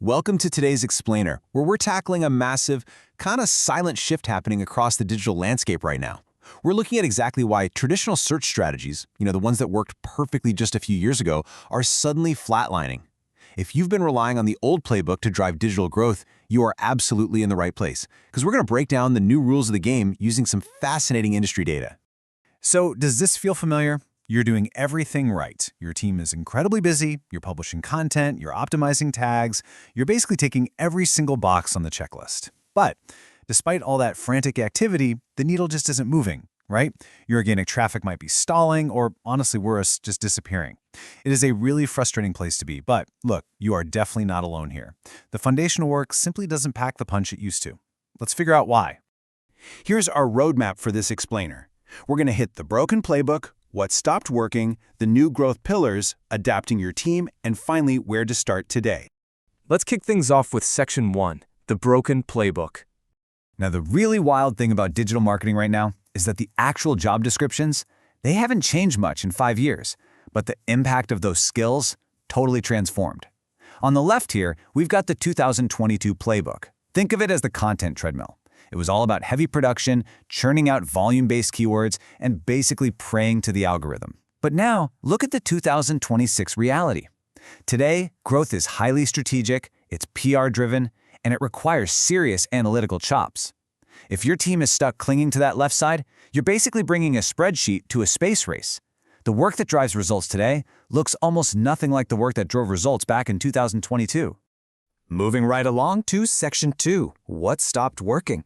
Welcome to today's Explainer, where we're tackling a massive, kind of silent shift happening across the digital landscape right now. We're looking at exactly why traditional search strategies, the ones that worked perfectly just a few years ago, are suddenly flatlining. If you've been relying on the old playbook to drive digital growth, you are absolutely in the right place, because we're going to break down the new rules of the game using some fascinating industry data. So, does this feel familiar? You're doing everything right. Your team is incredibly busy, you're publishing content, you're optimizing tags, you're basically taking every single box on the checklist. But despite all that frantic activity, the needle just isn't moving, right? Your organic traffic might be stalling, or honestly worse, just disappearing. It is a really frustrating place to be, but look, you are definitely not alone here. The foundational work simply doesn't pack the punch it used to. Let's figure out why. Here's our roadmap for this explainer. We're going to hit the broken playbook, what stopped working, the new growth pillars, adapting your team, and finally where to start today. Let's kick things off with Section 1, the broken playbook. Now, the really wild thing about digital marketing right now is that the actual job descriptions, they haven't changed much in 5 years, but the impact of those skills totally transformed. On the left here, we've got the 2022 playbook. Think of it as the content treadmill. It was all about heavy production, churning out volume-based keywords, and basically praying to the algorithm. But now, look at the 2026 reality. Today, growth is highly strategic, it's PR-driven, and it requires serious analytical chops. If your team is stuck clinging to that left side, you're basically bringing a spreadsheet to a space race. The work that drives results today looks almost nothing like the work that drove results back in 2022. Moving right along to Section 2, what stopped working?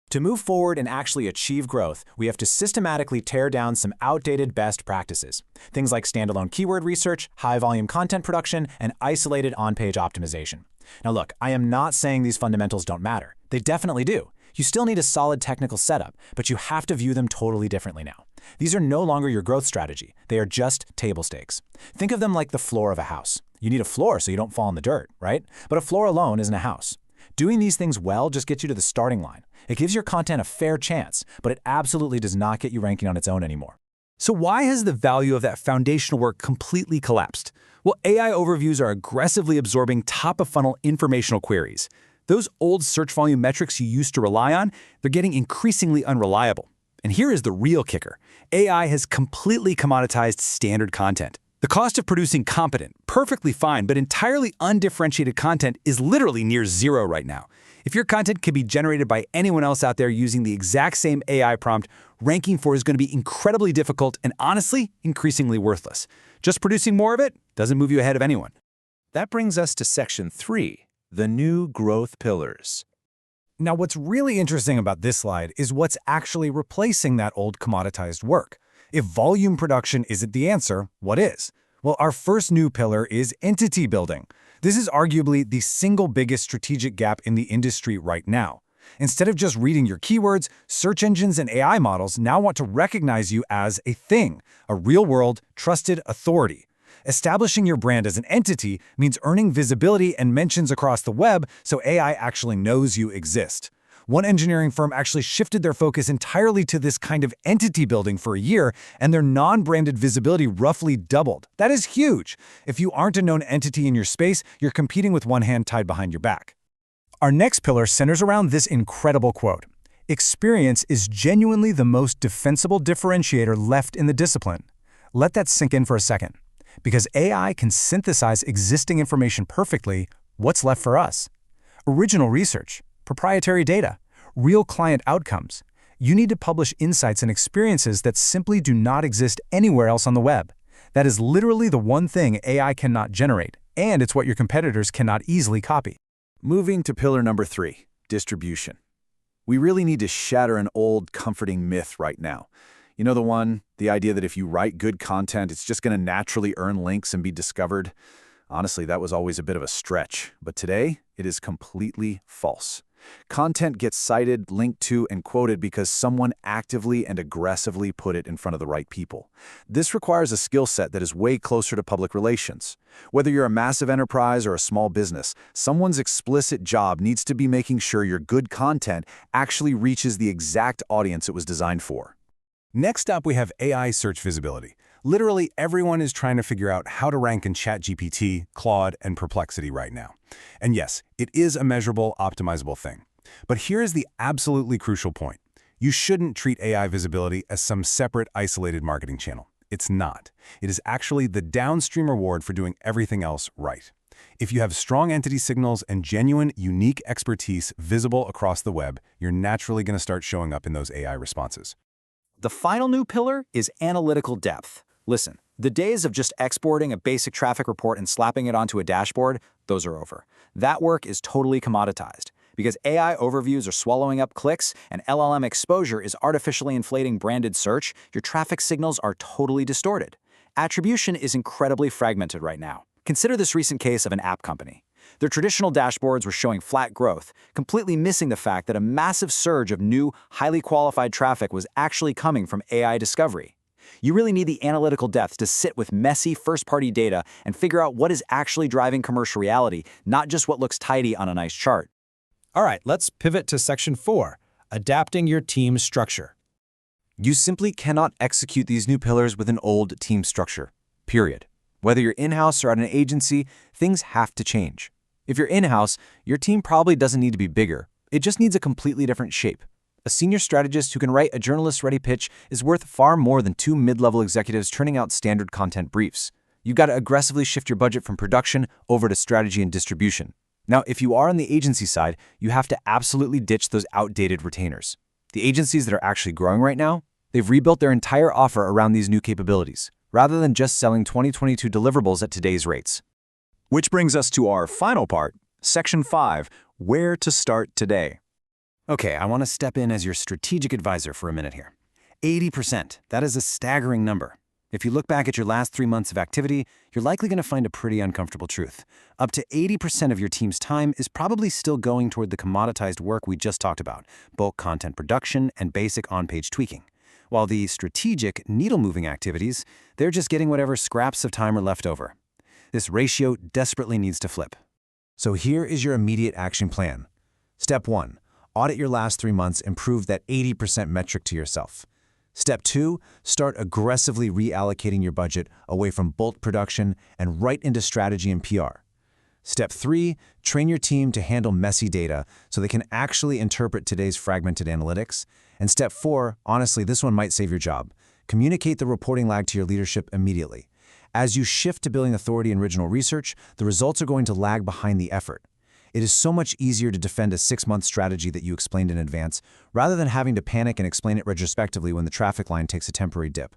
To move forward and actually achieve growth, we have to systematically tear down some outdated best practices. Things like standalone keyword research, high-volume content production, and isolated on-page optimization. Now look, I am not saying these fundamentals don't matter. They definitely do. You still need a solid technical setup, but you have to view them totally differently now. These are no longer your growth strategy. They are just table stakes. Think of them like the floor of a house. You need a floor so you don't fall in the dirt, right? But a floor alone isn't a house. Doing these things well just gets you to the starting line. It gives your content a fair chance, but it absolutely does not get you ranking on its own anymore. So why has the value of that foundational work completely collapsed? Well, AI overviews are aggressively absorbing top-of-funnel informational queries. Those old search volume metrics you used to rely on, they're getting increasingly unreliable. And here is the real kicker. AI has completely commoditized standard content. The cost of producing competent, perfectly fine, but entirely undifferentiated content is literally near zero right now. If your content can be generated by anyone else out there using the exact same AI prompt, ranking for is going to be incredibly difficult and honestly, increasingly worthless. Just producing more of it doesn't move you ahead of anyone. That brings us to Section 3, the new growth pillars. Now, what's really interesting about this slide is what's actually replacing that old commoditized work. If volume production isn't the answer, what is? Well, our first new pillar is entity building. This is arguably the single biggest strategic gap in the industry right now. Instead of just reading your keywords, search engines and AI models now want to recognize you as a thing, a real-world, trusted authority. Establishing your brand as an entity means earning visibility and mentions across the web so AI actually knows you exist. One engineering firm actually shifted their focus entirely to this kind of entity building for a year, and their non-branded visibility roughly doubled. That is huge. If you aren't a known entity in your space, you're competing with one hand tied behind your back. Our next pillar centers around this incredible quote. Experience is genuinely the most defensible differentiator left in the discipline. Let that sink in for a second. Because AI can synthesize existing information perfectly, what's left for us? Original research, proprietary data, real client outcomes. You need to publish insights and experiences that simply do not exist anywhere else on the web. That is literally the one thing AI cannot generate, and it's what your competitors cannot easily copy. Moving to pillar number 3, distribution. We really need to shatter an old, comforting myth right now. You know the one, the idea that if you write good content, it's just going to naturally earn links and be discovered? Honestly, that was always a bit of a stretch, but today, it is completely false. Content gets cited, linked to, and quoted because someone actively and aggressively put it in front of the right people. This requires a skill set that is way closer to public relations. Whether you're a massive enterprise or a small business, someone's explicit job needs to be making sure your good content actually reaches the exact audience it was designed for. Next up, we have AI search visibility. Literally everyone is trying to figure out how to rank in ChatGPT, Claude, and Perplexity right now. And yes, it is a measurable, optimizable thing. But here is the absolutely crucial point. You shouldn't treat AI visibility as some separate, isolated marketing channel. It's not. It is actually the downstream reward for doing everything else right. If you have strong entity signals and genuine, unique expertise visible across the web, you're naturally going to start showing up in those AI responses. The final new pillar is analytical depth. Listen, the days of just exporting a basic traffic report and slapping it onto a dashboard, those are over. That work is totally commoditized. Because AI overviews are swallowing up clicks and LLM exposure is artificially inflating branded search, your traffic signals are totally distorted. Attribution is incredibly fragmented right now. Consider this recent case of an app company. Their traditional dashboards were showing flat growth, completely missing the fact that a massive surge of new, highly qualified traffic was actually coming from AI discovery. You really need the analytical depth to sit with messy first-party data and figure out what is actually driving commercial reality, not just what looks tidy on a nice chart. All right, let's pivot to Section 4, adapting your team structure. You simply cannot execute these new pillars with an old team structure, period. Whether you're in-house or at an agency, things have to change. If you're in-house, your team probably doesn't need to be bigger. It just needs a completely different shape. A senior strategist who can write a journalist-ready pitch is worth far more than 2 mid-level executives turning out standard content briefs. You've got to aggressively shift your budget from production over to strategy and distribution. Now, if you are on the agency side, you have to absolutely ditch those outdated retainers. The agencies that are actually growing right now, they've rebuilt their entire offer around these new capabilities, rather than just selling 2022 deliverables at today's rates. Which brings us to our final part, Section 5, where to start today. Okay, I want to step in as your strategic advisor for a minute here. 80%, that is a staggering number. If you look back at your last 3 months of activity, you're likely going to find a pretty uncomfortable truth. Up to 80% of your team's time is probably still going toward the commoditized work we just talked about, bulk content production and basic on-page tweaking. While the strategic, needle-moving activities, they're just getting whatever scraps of time are left over. This ratio desperately needs to flip. So here is your immediate action plan. Step 1. Audit your last 3 months and prove that 80% metric to yourself. Step 2, start aggressively reallocating your budget away from bulk production and right into strategy and PR. Step 3, train your team to handle messy data so they can actually interpret today's fragmented analytics. And step 4, honestly, this one might save your job. Communicate the reporting lag to your leadership immediately. As you shift to building authority in original research, the results are going to lag behind the effort. It is so much easier to defend a 6-month strategy that you explained in advance, rather than having to panic and explain it retrospectively when the traffic line takes a temporary dip.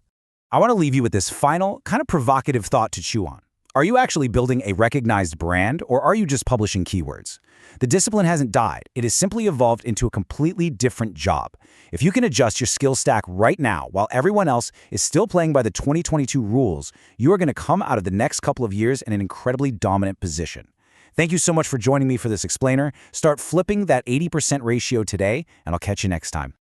I want to leave you with this final, kind of provocative thought to chew on. Are you actually building a recognized brand, or are you just publishing keywords? The discipline hasn't died. It has simply evolved into a completely different job. If you can adjust your skill stack right now while everyone else is still playing by the 2022 rules, you are going to come out of the next couple of years in an incredibly dominant position. Thank you so much for joining me for this explainer. Start flipping that 80% ratio today, and I'll catch you next time.